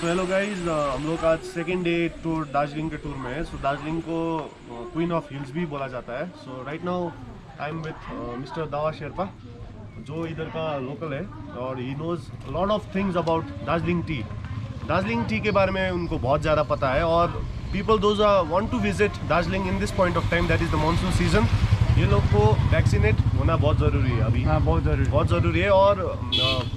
तो hello guys, हम लोग आज सेकेंड डे टूर दार्जिलिंग के टूर में है। सो दार्जिलिंग को क्वीन ऑफ हिल्स भी बोला जाता है। So right now I am with mister Dawa Sherpa, जो इधर का लोकल है और he knows lot of things about Darjeeling tea. Darjeeling tea के बारे में उनको बहुत ज़्यादा पता है और people those want to visit Darjeeling in this point of time, that is the monsoon season. ये लोग को वैक्सीनेट होना बहुत ज़रूरी है अभी। हाँ, बहुत ज़रूरी है। और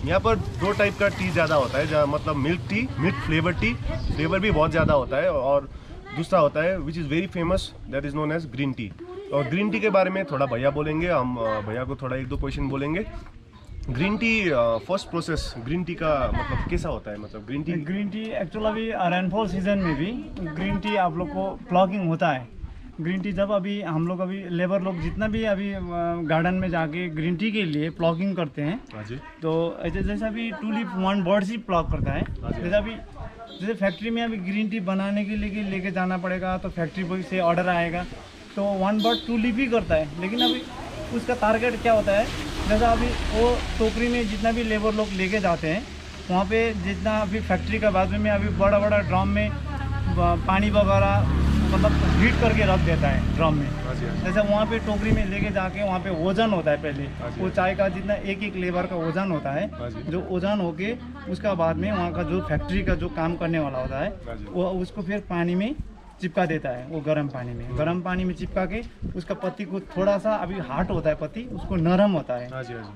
यहाँ पर दो टाइप का टी ज़्यादा होता है, जहाँ मतलब milk tea, milk flavour tea, flavour भी बहुत ज़्यादा होता है। और दूसरा होता है which is very famous, that is known as green tea. और ग्रीन टी के बारे में थोड़ा भैया बोलेंगे, हम भैया को थोड़ा एक दो क्वेश्चन बोलेंगे। Green tea first process green tea का मतलब कैसा होता है? मतलब ग्रीन टी एक्चुअल अभी रेनफॉल सीजन में भी ग्रीन टी आप लोग को प्लॉगिंग होता है। ग्रीन टी जब अभी हम लोग अभी लेबर लोग जितना भी अभी गार्डन में जाके ग्रीन टी के लिए प्लॉगिंग करते हैं, तो जैसे अभी टूलिप वन बर्ड्स ही प्लॉग करता है। जैसे फैक्ट्री में अभी ग्रीन टी बनाने के लिए लेके जाना पड़ेगा, तो फैक्ट्री से ऑर्डर आएगा तो वन बर्ड टूलिप ही करता है। लेकिन अभी उसका टारगेट क्या होता है, जैसा अभी वो टोकरी में जितना भी लेबर लोग लेके जाते हैं, वहाँ पे जितना अभी फैक्ट्री का बाजू में अभी बड़ा बड़ा ड्रम में पानी वगैरह मतलब हीट करके रख देता है ड्रम में। जैसे वहाँ पे टोकरी में लेके जाके वहाँ पे वजन होता है पहले, वो चाय का जितना एक एक लेबर का वजन होता है, जो वजन होके उसका बाद में वहाँ का जो फैक्ट्री का जो काम करने वाला होता है वो उसको फिर पानी में चिपका देता है। वो गर्म पानी में चिपका के उसका पत्ती को थोड़ा सा अभी हार्ड होता है पत्ती, उसको नरम होता है।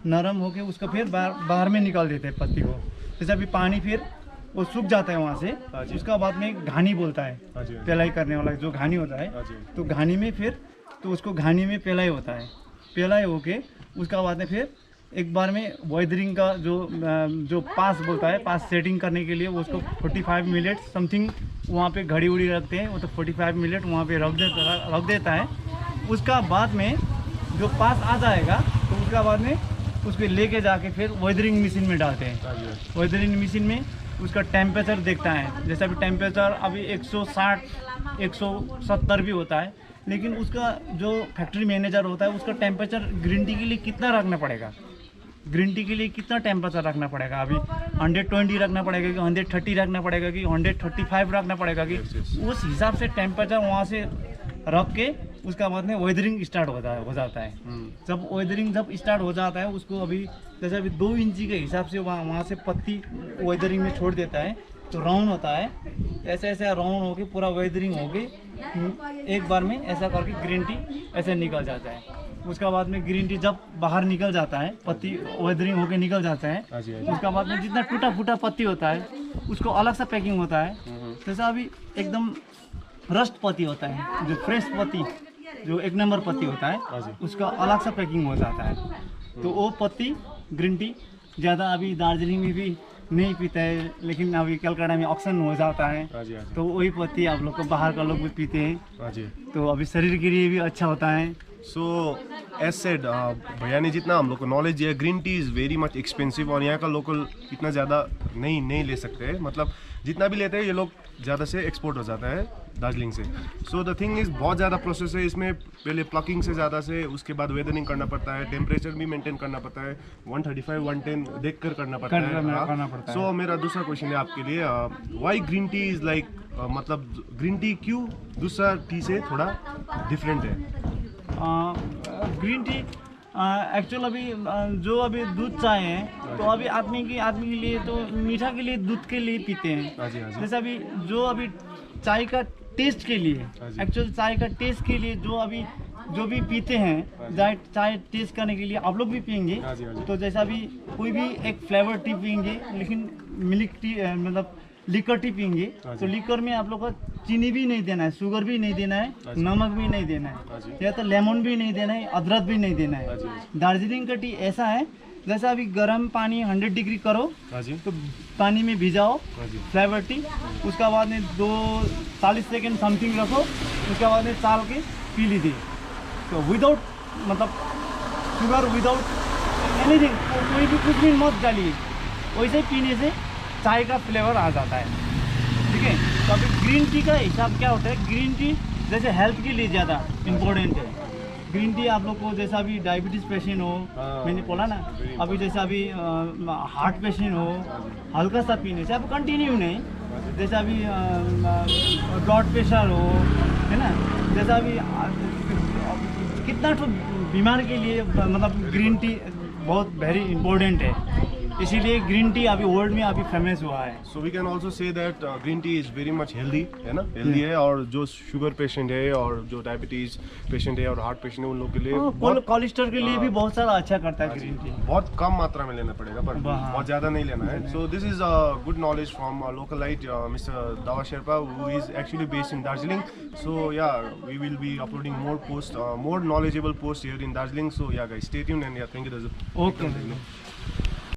नरम होके उसको फिर बाहर में निकाल देते हैं पत्ती को। जैसे अभी पानी फिर वो सूख जाता है वहाँ से, उसका बाद में घानी बोलता है, पेलाई करने वाला जो घानी होता है, तो घानी में फिर तो उसको घानी में पेलाई होता है। पेलाई होके उसका बाद में फिर एक बार में वेदरिंग का जो पास बोलता है, पास सेटिंग करने के लिए वो उसको 45 मिनट समथिंग वहाँ पे घड़ी उड़ी रखते हैं, वो तो 45 मिनट वहाँ पे रख देता है। उसका बाद में जो पास आ जाएगा तो उसका बाद में उसको लेके जाके फिर वेदरिंग मशीन में डालते हैं। वेदरिंग मशीन में उसका टेम्परेचर देखता है। जैसे अभी टेम्परेचर अभी 160 170 भी होता है, लेकिन उसका जो फैक्ट्री मैनेजर होता है उसका टेम्परेचर ग्रीन टी के लिए कितना रखना पड़ेगा, ग्रीन टी के लिए कितना टेम्परेचर रखना पड़ेगा, अभी 120 रखना पड़ेगा कि 130 रखना पड़ेगा कि 135 रखना पड़ेगा कि उस हिसाब से टेम्परेचर वहाँ से रख के उसका बाद में वेदरिंग स्टार्ट हो जाता है। जब वेदरिंग स्टार्ट हो जाता है उसको अभी जैसे अभी 2 इंची के हिसाब से वहाँ से पत्ती वेदरिंग में छोड़ देता है, तो राउंड होता है। ऐसे ऐसे राउंड होके पूरा वेदरिंग होके एक बार में ऐसा करके ग्रीन टी ऐसे निकल जाता है। उसका बाद में ग्रीन टी जब बाहर निकल जाता है, पत्ती वेदरिंग होके निकल जाता है, उसका बाद में जितना टूटा फूटा पत्ती होता है उसको अलग सा पैकिंग होता है। जैसा अभी एकदम रस्ट पत्ती होता है, जो फ्रेश पत्ती जो 1 नंबर पत्ती होता है, उसका अलग सा पैकिंग हो जाता है। तो वो पत्ती ग्रीन टी ज़्यादा अभी दार्जिलिंग में भी नहीं पीता है, लेकिन अभी कलकत्ता में ऑक्शन हो जाता है, तो वही पत्ती आप लोग को बाहर का लोग भी पीते हैं, तो अभी शरीर के लिए भी अच्छा होता है। सो एज सेड, भैया ने जितना हम लोग को नॉलेज दिया, green tea is very much expensive और यहाँ का लोकल इतना ज़्यादा नहीं ले सकते हैं। मतलब जितना भी लेते हैं ये लोग ज़्यादा से एक्सपोर्ट हो जाता है दार्जिलिंग से। सो द थिंग इज़ बहुत ज़्यादा प्रोसेस है इसमें, पहले प्लकिंग से ज़्यादा से, उसके बाद वेदरिंग करना पड़ता है, टेम्परेचर भी मेंटेन करना पड़ता है, 135 110 देख कर करना पड़ता है। सो मेरा दूसरा क्वेश्चन है आपके लिए, why green tea is like, मतलब ग्रीन टी क्यों दूसरा टी से थोड़ा डिफरेंट है? ग्रीन टी एक्चुअल अभी जो अभी दूध चाय है, तो अभी आदमी के लिए तो मीठा के लिए दूध के लिए पीते हैं। जैसे अभी जो अभी चाय का टेस्ट के लिए, एक्चुअल चाय का टेस्ट के लिए जो भी पीते हैं, चाय टेस्ट करने के लिए आप लोग भी पियेंगे। तो जैसा अभी कोई भी एक फ्लेवर टी पियेंगे, लेकिन मिल्क टी मतलब लिकर टी पियेंगे, तो लिकर में आप लोग को चीनी भी नहीं देना है, शुगर भी नहीं देना है, नमक भी नहीं देना है, या तो लेमन भी नहीं देना है, अदरक भी नहीं देना है। दार्जिलिंग का टी ऐसा है, जैसा अभी गर्म पानी 100 डिग्री करो, तो पानी में भिजाओ फ्लेवर टी, उसका बाद में 40 सेकेंड समथिंग रखो, उसके बाद में चाल के पी लीजिए। तो विदाउट मतलब शुगर, विदाउट एनीथिंग, कोई भी कुछ भी मत डालिए, वैसे पीने से चाय का फ्लेवर आ जाता है। ठीक है, तो अभी ग्रीन टी का हिसाब क्या होता है, ग्रीन टी जैसे हेल्थ के लिए ज़्यादा इम्पोर्टेंट है। ग्रीन टी आप लोग को जैसा अभी डायबिटीज़ पेशेंट हो, मैंने बोला ना, अभी जैसा अभी हार्ट पेशेंट हो, हल्का सा पीने से, अब कंटिन्यू नहीं, जैसे अभी ब्लड प्रेशर हो, है ना, जैसा अभी कितना तो बीमार के लिए मतलब ग्रीन टी बहुत वेरी इम्पोर्टेंट है, इसीलिए ग्रीन टी अभी वर्ल्ड में अभी फेमस हुआ है। So we can also say that green tea is very much healthy, है ना, हेल्दी है, और जो शुगर पेशेंट है और जो डायबिटीज़ पेशेंट है और हार्ट पेशेंट है उन लोगों के लिए कोलेस्ट्रॉल के लिए भी बहुत सारा अच्छा करता है ग्रीन टी। बहुत कम मात्रा में लेना पड़ेगा, पर बहुत ज़्यादा नहीं लेना है। So this is good knowledge from localite mister Dawa Sherpa, who is actually based in Darjeeling. So yeah we will be uploading more post, more knowledgeable posts here in Darjeeling. So yeah guys, stay tuned and yeah, thank you. Okay.